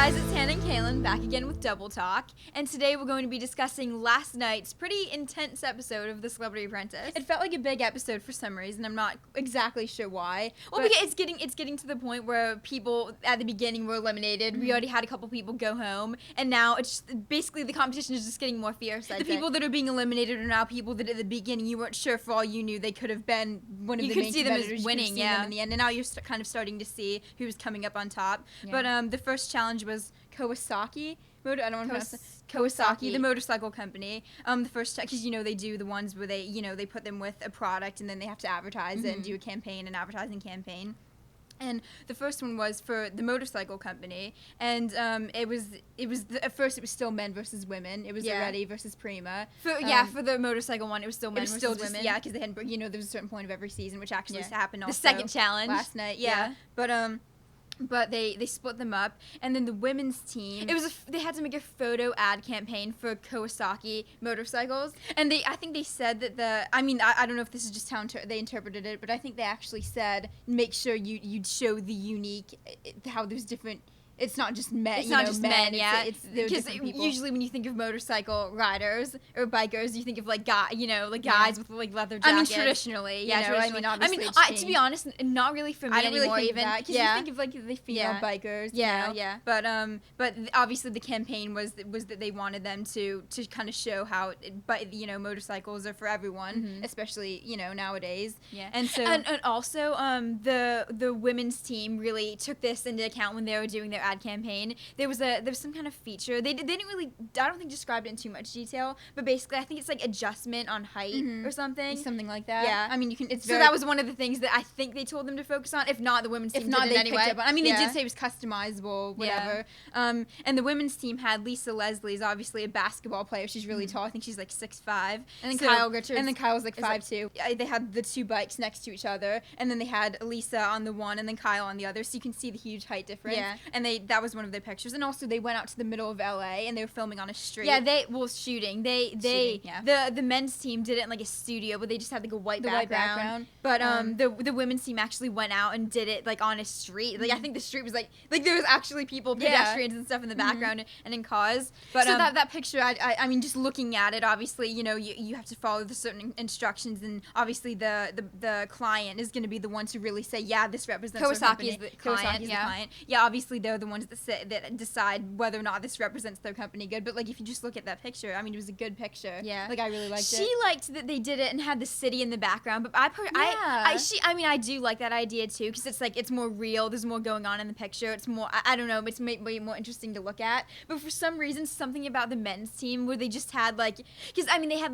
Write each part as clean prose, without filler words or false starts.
guys, it's Hannah and Cailin back again with Double Talk, and today we're going to be discussing last night's pretty intense episode of The Celebrity Apprentice. It felt like a big episode for some reason. I'm not exactly sure why. Well, because it's getting to the point where people at the beginning were eliminated. We already had a couple people go home, and now it's just, basically the competition is just getting more fierce. The people that are being eliminated are now people that at the beginning you weren't sure, for all you knew, they could have been one of the main competitors. You could see them as winning, them in the end, and now you're kind of starting to see who's coming up on top. Yeah. But the first challenge was Kawasaki. I don't want to pronounce it. Kawasaki, the motorcycle company. The first, because they do the ones where they put them with a product and then they have to advertise it and do a campaign, an advertising campaign. And the first one was for the motorcycle company, and it was at first it was still men versus women. It was Reddy versus Prima. For the motorcycle one, it was still men versus women. Yeah, because they hadn't. There was a certain point of every season, which actually happened also. The second challenge last night. Yeah. But they split them up, and then the women's team. They had to make a photo ad campaign for Kawasaki motorcycles, and I think they said that I don't know if this is just how they interpreted it, but I think they actually said make sure you'd show the unique, how there's different. It's not just men. It's not just men. Yeah, because usually when you think of motorcycle riders or bikers, you think of guys with leather jackets. Traditionally, obviously. To be honest, not really for me anymore. Even because you think of the female bikers. Yeah. But obviously the campaign was that they wanted them to kind of show how, motorcycles are for everyone, especially nowadays. Yeah. And so and also the women's team really took this into account when they were doing their ad campaign. There was some kind of feature. They didn't really, I don't think, described it in too much detail, but basically I think it's like adjustment on height or something. Something like that. Yeah. You can. So that was one of the things that I think they told them to focus on. If not, the women's team did it anyway. They did say it was customizable, whatever. Yeah. And the women's team had Lisa Leslie, is obviously a basketball player. She's really tall. I think she's like 6'5". And then Kyle Richards. And then Kyle's like 5'2". They had the two bikes next to each other, and then they had Lisa on the one and then Kyle on the other, so you can see the huge height difference. Yeah. And that was one of their pictures. And also they went out to the middle of LA and they were filming on a street. Yeah, shooting. The men's team did it in like a studio, but they just had like a white background. But the women's team actually went out and did it like on a street. Like I think the street was like there was actually people, pedestrians and stuff in the background and in cars. But so that picture, I mean, just looking at it, obviously, you have to follow the certain instructions, and obviously the client is going to be the ones who really say, yeah, this represents Kawasaki is the client. The client. Yeah, obviously they're the ones that decide whether or not this represents their company good. But like if you just look at that picture, it was a good picture. Yeah, like I really liked it. She liked that they did it and had the city in the background. But I do like that idea too, because it's like it's more real. There's more going on in the picture. It's more, I don't know, it's way more interesting to look at. But for some reason, something about the men's team where they just had because they had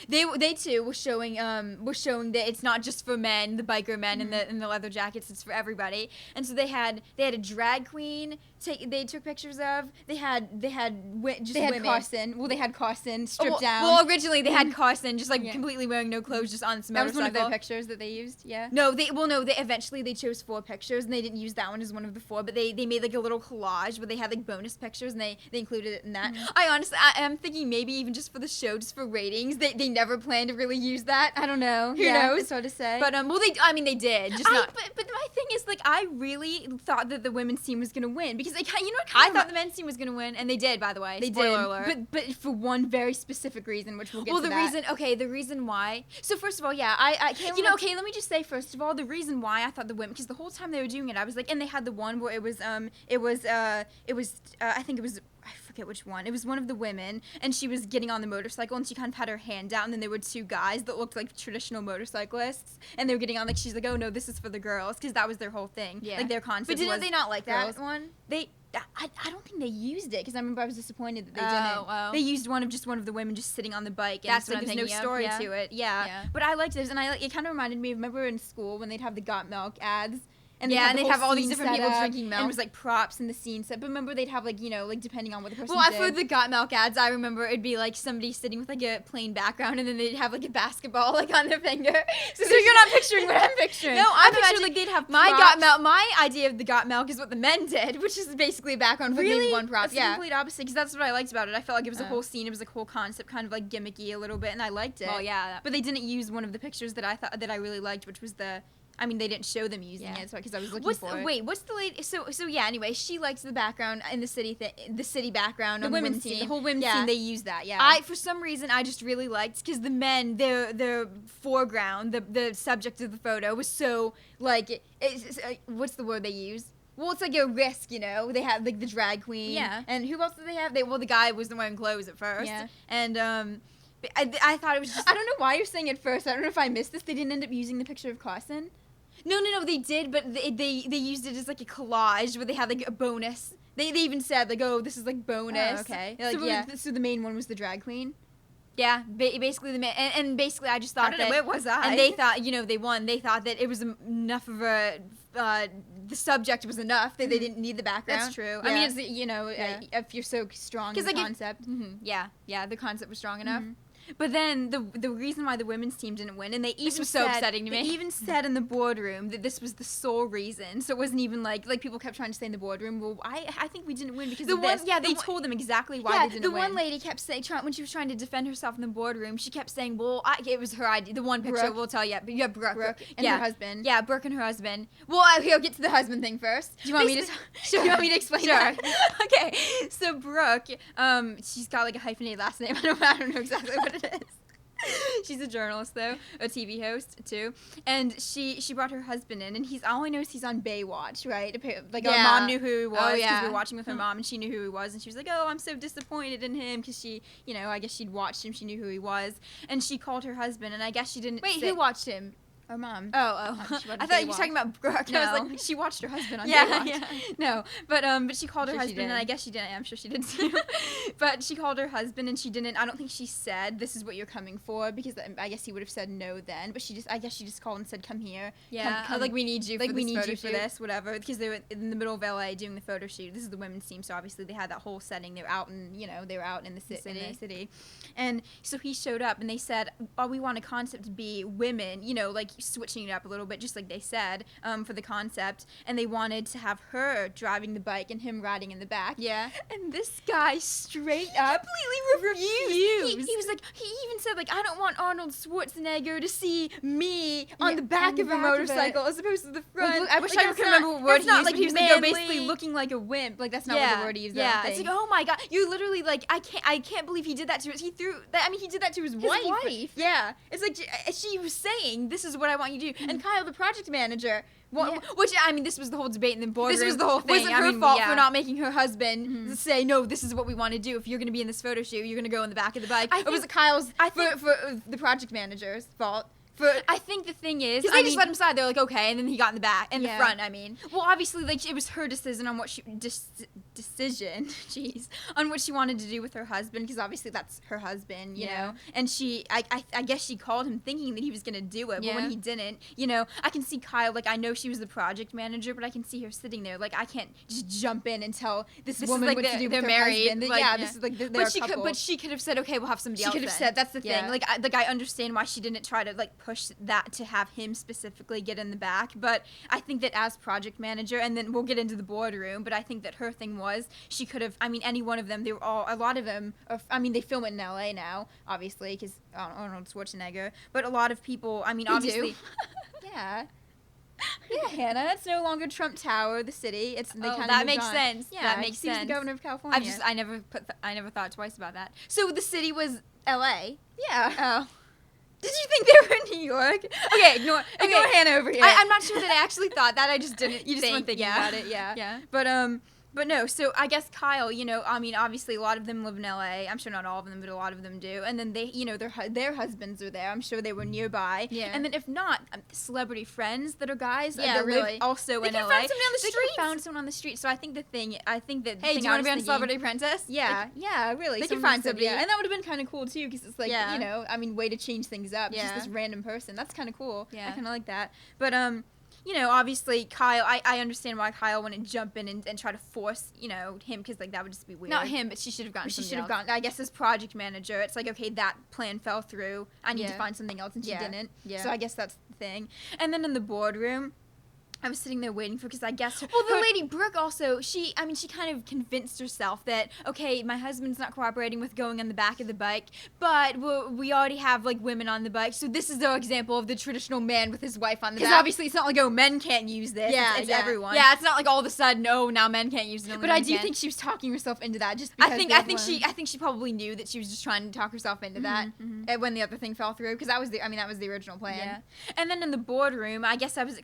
they too were showing that it's not just for men, the biker men in the leather jackets. It's for everybody. And so they had a drag queen. They took pictures of. They had women. Carson. Well, they had Carson stripped down. Well, originally they had Carson just completely wearing no clothes, just on some motorcycle. That was one of their pictures that they used. Yeah. No, eventually they chose 4 pictures and they didn't use that one as one of the 4, but they made like a little collage where they had like bonus pictures and they included it in that. I'm thinking maybe even just for the show, just for ratings, they never planned to really use that. I don't know. Who knows? It's hard to say. But they did. Just not. But my thing is I really thought that the women's team was gonna win because I thought the men's team was gonna win, and they did, by the way. They did. Alert. But for one very specific reason, which we'll get to that. The reason why. So first of all, I can't. Let me just say first of all, the reason why I thought the women, because the whole time they were doing it, I was like, and they had the one where I forget which one. It was one of the women, and she was getting on the motorcycle, and she kind of had her hand out, and then there were 2 guys that looked like traditional motorcyclists, and they were getting on, she's like, oh, no, this is for the girls, because that was their whole thing. Yeah. Their concept. But didn't they not like girls. That one? I don't think they used it, because I remember I was disappointed that they didn't. Oh. They used one of the women just sitting on the bike, and there's no story to it. Yeah. But I liked it, and it kind of reminded me of, remember in school when they'd have the Got Milk ads? And they'd have all these different people drinking milk. And it was like props in the scene set. But remember, they'd have depending on what the person did. Well, for the Got Milk ads, I remember it'd be like somebody sitting with a plain background, and then they'd have a basketball on their finger. So you're not picturing what I'm picturing. No, I'm picturing they'd have my Got Milk. My idea of the Got Milk is what the men did, which is basically a background for maybe one prop. That's the complete opposite, because that's what I liked about it. I felt like it was a whole scene. It was a whole concept, kind of gimmicky a little bit, and I liked it. Oh yeah. But they didn't use one of the pictures that I really liked, which was the I mean, they didn't show them using Yeah. it, so because I was looking for it. Wait, what's the lady? So yeah. Anyway, she likes the background in the city background. the on women's team. The whole women's Yeah. team, they use that, yeah. I for some reason I just really liked because the men, their foreground, the subject of the photo was so like what's the word they use? Well, it's like a risk, you know. They had like the drag queen. Yeah. And who else did they have? The guy wasn't wearing clothes at first. Yeah. And I thought it was just. I don't know why you're saying it first. I don't know if I missed this. They didn't end up using the picture of Carson. No, they did, but they used it as like a collage where they had like a bonus. They even said like, oh, this is like bonus. Oh, okay. Like, So the main one was the drag queen. Yeah, basically the man, and basically I just thought Where was I? And they thought, you know, they won. They thought that it was enough of a. The subject was enough. They didn't need the background. That's true. Yeah. I mean, it's, you know, Yeah. if you're so strong in like the concept. Yeah, the concept was strong enough. Mhm. But then the reason why the women's team didn't win, and they even was said, so upsetting to me. They even said in the boardroom that this was the sole reason. So it wasn't even like people kept trying to say in the boardroom, well, I think we didn't win because of this. Yeah, they told them exactly why they didn't the win. one lady kept saying when she was trying to defend herself in the boardroom, she kept saying, well, it was her idea. The one picture Brooke. we'll tell you, but you have Brooke And her husband. Yeah, Brooke and her husband. Well, we'll get to the husband thing first. Do you want me to? Sure. Do you want me to explain Sure. that? Okay. So Brooke, she's got like a hyphenated last name. I don't know exactly what it is. She's a journalist though, a TV host too, and she brought her husband in, and all I know is he's on Baywatch, right? Like our mom knew who he was because we were watching with her mom, and she knew who he was, and she was like, oh, I'm so disappointed in him because she, you know, I guess she'd watched him, she knew who he was, and she called her husband, and I guess she didn't. Wait, who watched him? Our mom. Oh. She watched I thought you were Baywatch. talking about Brooke. No. I was like, she watched her husband on Yeah, Baywatch. yeah. No, but she called her Sure she husband, and did. I guess she didn't. I'm sure she did too. But she called her husband, and she didn't. I don't think she said, "This is what you're coming for," because I guess he would have said no then. But I guess she just called and said, "Come here." Yeah. Come, Like, we need you. like for we this need photo you for shoot. this, whatever. Because they were in the middle of LA doing the photo shoot. This is the women's team, so obviously they had that whole setting. They were out in the city, and so he showed up, and they said, "Oh, we want a concept to be women, you know, like switching it up a little bit, just like they said, for the concept." And they wanted to have her driving the bike and him riding in the back. Yeah. And this guy straight up completely refused. He was like, he even said like, I don't want Arnold Schwarzenegger to see me on the back of a motorcycle as opposed to the front. Like, I wish I that's could remember what word that's he not used, like but he was like, manly. you're basically looking like a wimp. Like, that's not what the word he used. Yeah, it's like, oh my god, you literally like, I can't believe he did that to us. He did that to his wife. Yeah, it's like she was saying, this is what I want you to do. And Kyle, the project manager, which I mean, this was the whole debate in the boardroom. This was the whole thing. Wasn't her fault for not making her husband say, no, this is what we want to do. If you're going to be in this photo shoot, you're going to go in the back of the bike. Or was it Kyle's? For the project manager's fault. I think the thing is, Because they just let him slide. They're like, okay, and then he got in the back, in the Yeah. front. I mean, well, obviously, like it was her decision on what on what she wanted to do with her husband. Because obviously, that's her husband, you know. And I guess she called him thinking that he was gonna do it, but when he didn't, you know, I can see Kyle. Like I know she was the project manager, but I can see her sitting there. Like I can't just jump in and tell this woman like what to do with they're her married, husband. like, This is like they're a couple. But she could have said, okay, we'll have somebody else. She could have then. said, that's the thing. Yeah. Like I understand why she didn't try to like push that to have him specifically get in the back, but I think that as project manager, and then we'll get into the boardroom, but I think that her thing was she could have, I mean, any one of them, they were all, a lot of them, they film it in LA now, obviously, because Arnold Schwarzenegger, but a lot of people, I mean, They obviously, do. yeah, Hannah, it's no longer Trump Tower, the city. It's they kind of that makes sense. Yeah, That makes he's sense. the governor of California. I never thought twice about that. So the city was LA. Yeah. Oh. Did you think they were in New York? Okay, ignore Hannah over here. I'm not sure that I actually thought that. I just didn't. You just think, weren't thinking about it, yeah. Yeah. But no, so I guess Kyle, you know, I mean, obviously a lot of them live in LA. I'm sure not all of them, but a lot of them do. And then they, you know, their husbands are there. I'm sure they were nearby. Yeah. And then if not, celebrity friends that are guys Yeah, that really. live also They in could LA. find someone on the They could streets. have found someone on the street. So I think the thing Hey, do I you want to was be on thinking- Celebrity Apprentice? Yeah, yeah, really. They could Someone find said, somebody. yeah. And that would have been kind of cool too, because it's like, Yeah. you know, I mean, way to change things up. Yeah. Just this random person. That's kind of cool. Yeah. I kind of like that. But you know, obviously Kyle, I understand why Kyle wouldn't jump in and try to force, you know, him, because like that would just be weird. Not him, but she should have gotten She somebody should have else. gone. I guess as project manager, it's like, okay, that plan fell through. I need to Yeah. find something else, and she Yeah. didn't. Yeah. So I guess that's the thing. And then in the boardroom, I was sitting there waiting for, because I guess the lady Brooke also, she kind of convinced herself that, okay, my husband's not cooperating with going on the back of the bike, but we already have, like, women on the bike, so this is their example of the traditional man with his wife on the back. Because obviously it's not like, oh, men can't use this. Yeah, it's everyone. Yeah, it's not like all of a sudden, oh, now men can't use it. But I do think she was talking herself into that, just because I think she probably knew that she was just trying to talk herself into that when the other thing fell through, because that was the original plan. Yeah. And then in the boardroom, I guess I was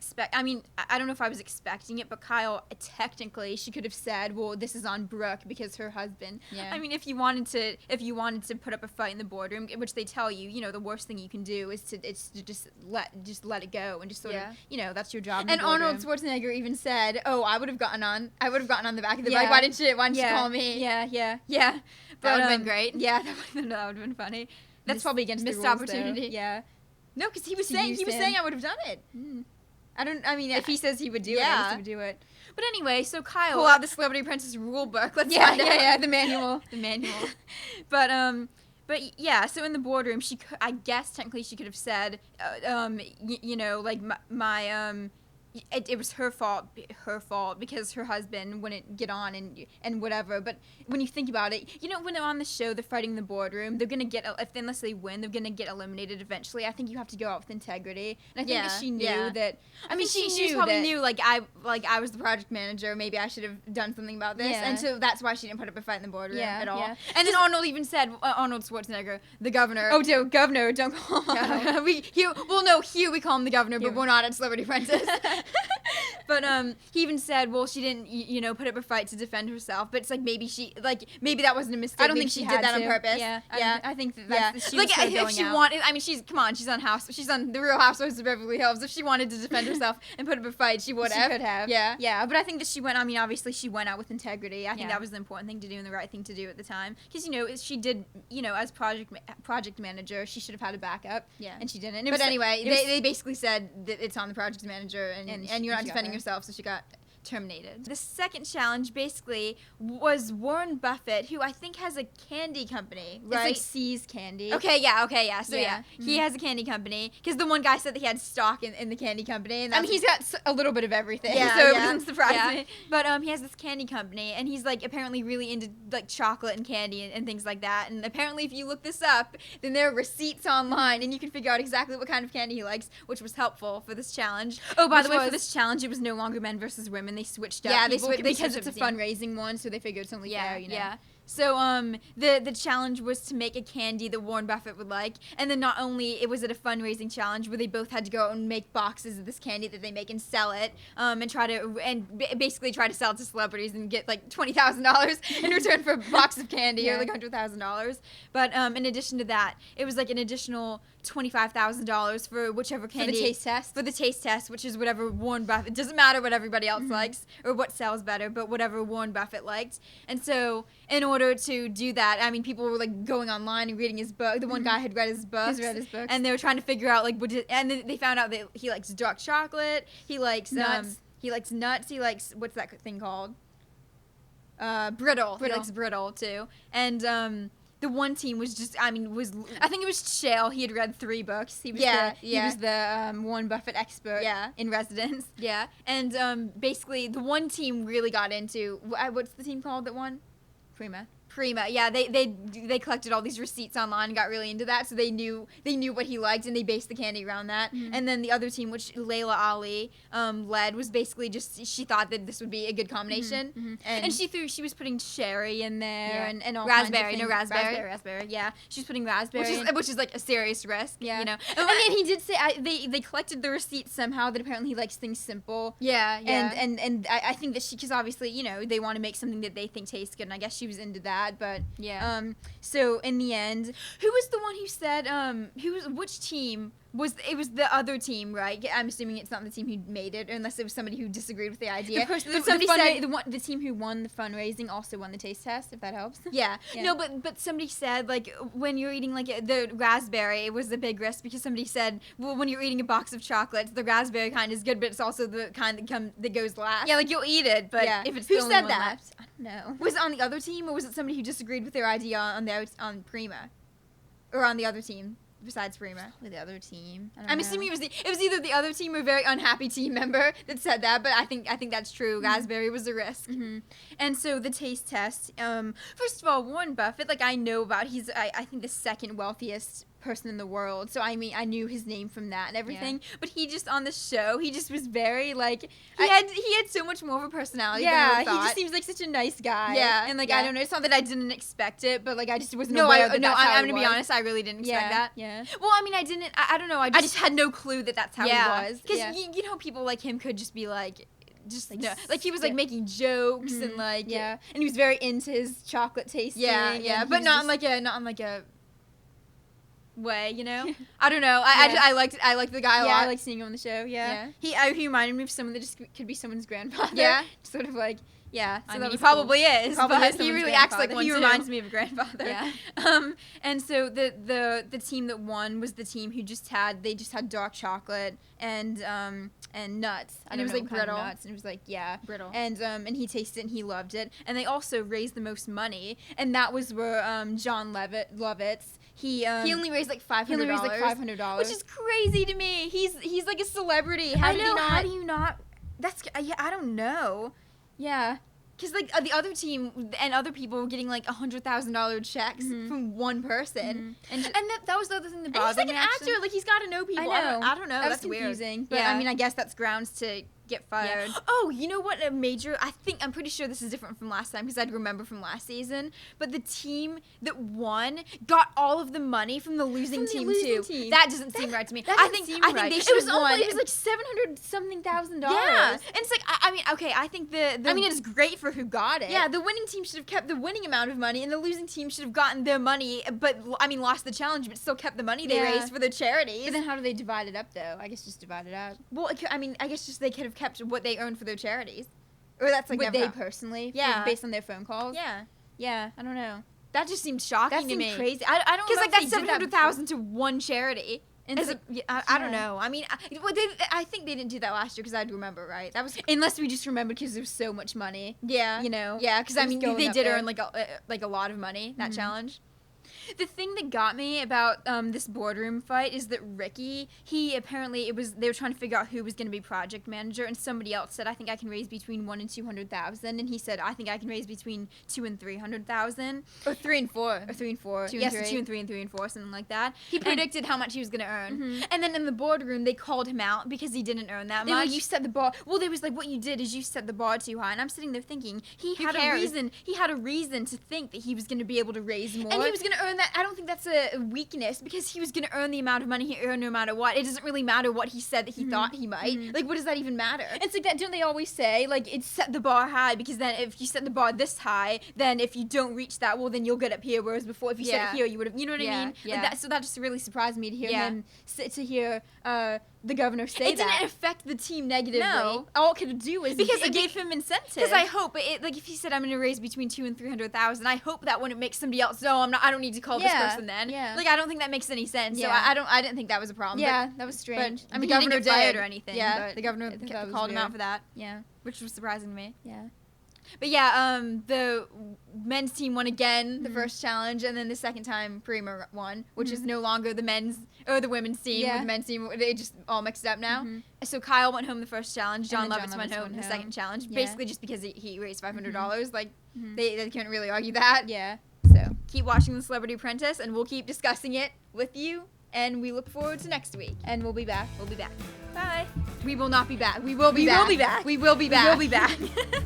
I don't know if I was expecting it, but Kyle, technically, she could have said, well, this is on Brooke because her husband. Yeah. I mean, if you wanted to put up a fight in the boardroom, which they tell you, you know, the worst thing you can do is to just let it go and just sort of, you know, that's your job. And Arnold Schwarzenegger even said, "Oh, I would have gotten on the back of the bike. Why didn't you call me?" Yeah. That would have been great. Yeah, that would have been funny. That's probably against the missed rules, opportunity. Though. Yeah. No, because he was saying I would have done it. If he says he would do it, I guess he would do it. But anyway, so Kyle, pull out the Celebrity Apprentice rule book. Let's find out. The manual. But yeah, so in the boardroom, I guess technically she could have said, you know, like it was her fault because her husband wouldn't get on and whatever. But when you think about it, you know, when they're on the show, they're fighting in the boardroom, they're gonna unless they win, they're gonna get eliminated eventually. I think you have to go out with integrity, and I think that she knew that. I mean, she probably knew like I was the project manager. Maybe I should have done something about this, and so that's why she didn't put up a fight in the boardroom at all. Yeah. And then Arnold even said, Arnold Schwarzenegger, the governor. Oh, governor, don't call him. Here we call him the governor, but we're not at Celebrity Apprentice. But he even said, well, she didn't, you know, put up a fight to defend herself. But it's like maybe that wasn't a mistake. I don't think she did that on purpose. Yeah. I think that's she was like if she wanted. I mean, she's on the Real Housewives of Beverly Hills. If she wanted to defend herself and put up a fight, she would have. She could have. Yeah. But I think that she went. I mean, obviously she went out with integrity. I think that was the important thing to do and the right thing to do at the time. Because you know, she did. You know, as project manager, she should have had a backup. Yeah. And she didn't. But anyway, they basically said that it's on the project manager and you're not defending yourself, so she got terminated. The second challenge basically was Warren Buffett, who I think has a candy company, right? It's like C's Candy. Okay, yeah. So he has a candy company because the one guy said that he had stock in the candy company, and I mean, he's got a little bit of everything, so it doesn't surprise me. But he has this candy company, and he's like apparently really into like chocolate and candy and things like that. And apparently, if you look this up, then there are receipts online, and you can figure out exactly what kind of candy he likes, which was helpful for this challenge. Oh, by the way, for this challenge, it was no longer men versus women. They switched up. Yeah, because it's a fundraising one, so they figured it's only fair, you know. Yeah. So the challenge was to make a candy that Warren Buffett would like, and then not only was it a fundraising challenge where they both had to go out and make boxes of this candy that they make and sell it, and basically try to sell it to celebrities and get like $20,000 in return for a box of candy or like $100,000. But in addition to that, it was like an additional $25,000 for whichever candy for the taste test, which is whatever Warren Buffett. It doesn't matter what everybody else likes or what sells better, but whatever Warren Buffett liked. And so in order to do that, I mean, people were like going online and reading his book. The one guy had read his books. And they were trying to figure out like and then they found out that he likes dark chocolate. He likes nuts. He likes nuts. He likes, what's that thing called? Brittle. He likes brittle too. And the one team was just, I think it was Chael. He had read 3 books. He was the Warren Buffett expert in residence. Yeah. And basically, the one team really got into, what's the team called that won? Prima. Yeah, they collected all these receipts online and got really into that, so they knew what he liked, and they based the candy around that. And then the other team, which Laila Ali led, was basically just, she thought that this would be a good combination. And she was putting cherry in there and all raspberry. Raspberry. Yeah, she was putting raspberry, which is like a serious risk. Yeah, you know. And he did say they collected the receipts somehow that apparently he likes things simple. Yeah. And I think that because obviously, you know, they want to make something that they think tastes good, and I guess she was into that. But so in the end, who was the one who said which team it was the other team, right? I'm assuming it's not the team who made it, unless it was somebody who disagreed with the idea. But somebody said the team who won the fundraising also won the taste test, if that helps. Yeah. No, but somebody said, like, when you're eating, like, the raspberry, it was a big risk, because somebody said, well, when you're eating a box of chocolates, the raspberry kind is good, but it's also the kind that goes last. Yeah, like, you'll eat it, but if it's who said that? Left, I don't know. Was it on the other team, or was it somebody who disagreed with their idea on Prima? Or on the other team? besides Prima? With the other team. I'm assuming it was either the other team or a very unhappy team member that said that, but I think that's true. Gasberry was a risk. And so the taste test. First of all, Warren Buffett, like, I know about. He's I think the second wealthiest person in the world, so I mean I knew his name from that and everything, but he just on the show he just was very like he had so much more of a personality than I thought. He just seems like such a nice guy, and like I don't know, it's not that I didn't expect it, but like I just wasn't aware that that's how I'm gonna be honest, I really didn't expect that. Well, I mean I didn't, I don't know, I just had no clue that that's how he was, because you know people like him could just be like just like he was like making jokes and like and he was very into his chocolate tasting, but not in like a way, you know. I don't know. I liked the guy a lot. I like seeing him on the show. He reminded me of someone that just could be someone's grandfather. Sort of like so I mean, he probably is. But he really acts like one. He too. reminds me of a grandfather. And so the team that won was the team who just had dark chocolate and nuts, and it was like brittle nuts, and it was like brittle, and he tasted it and he loved it, and they also raised the most money, and that was where John Lovitz. He only raised like $500. Which is crazy to me. He's like a celebrity. How do you not? That's I don't know. Because like the other team and other people were getting like $100,000 checks from one person, and that was the other thing that bothered me. He's like an actor. Like he's got to know people. I don't know. That's confusing. Weird. But I mean, I guess that's grounds to get fired. Oh, you know what? I'm pretty sure this is different from last time because I'd remember from last season. But the team that won got all of the money from the losing team too. That doesn't seem right to me. I think they should have won. It was like $700-something thousand. Yeah, and it's like I mean, okay, I think I mean it's great for who got it. Yeah, the winning team should have kept the winning amount of money, and the losing team should have gotten their money, but I mean lost the challenge, but still kept the money they raised for their charities. But then how do they divide it up though? I guess just divide it up. Well, I mean, I guess just they could have kept what they earned for their charities, or that's like what they personally, based on their phone calls. Yeah. I don't know. That just seems shocking to me. Crazy. I don't know. Because like that's $700,000 to one charity. And I don't know. I mean, I think they didn't do that last year because I'd remember, right? That was unless we just remembered because there's so much money. You know. Yeah, because I mean they did earn like a lot of money that challenge. The thing that got me about this boardroom fight is that Ricky, they were trying to figure out who was going to be project manager, and somebody else said, I think I can raise between 1 and 200,000, and he said, I think I can raise between 2 and 300,000. Or 3 and 4. Or 3 and 4. 2 and 3 and 3 and 4, something like that. He predicted how much he was going to earn. And then in the boardroom, they called him out because he didn't earn that much. Like, you set the bar. Well, they was like, what you did is you set the bar too high, and I'm sitting there thinking, he had a reason to think that he was going to be able to raise more. And he was going to earn that. I don't think that's a weakness because he was going to earn the amount of money he earned no matter what. It doesn't really matter what he said that he thought he might. Like, what does that even matter? It's like that. Don't they always say, like, it's set the bar high because then if you set the bar this high, then if you don't reach that, well, then you'll get up here. Whereas before, if you set it here, you would have. You know what I mean? Yeah. Like that, so that just really surprised me to hear him hear the governor say it didn't affect the team negatively. No, all it could do is because it gave him incentive. Because I hope like if he said I'm going to raise between 2 and 300,000, I hope that wouldn't make somebody else. No, I don't need to call this person then. Like I don't think that makes any sense. So I didn't think that was a problem. Yeah, that was strange. But, I mean, the governor didn't get fired or anything. Yeah, but the governor called him out for that. Yeah, which was surprising to me. Yeah. But yeah, the men's team won again the first challenge, and then the second time Prima won, which is no longer the men's or the women's team. With the men's team, they just all mixed up now. So Kyle went home the first challenge. John Lovitz went home the second challenge, basically just because he raised $500. Like they couldn't really argue that. Yeah. So keep watching The Celebrity Apprentice, and we'll keep discussing it with you. And we look forward to next week. And we'll be back. We'll be back. Bye. We will not be back. We will be back. We will be back. We will be back. We will be back.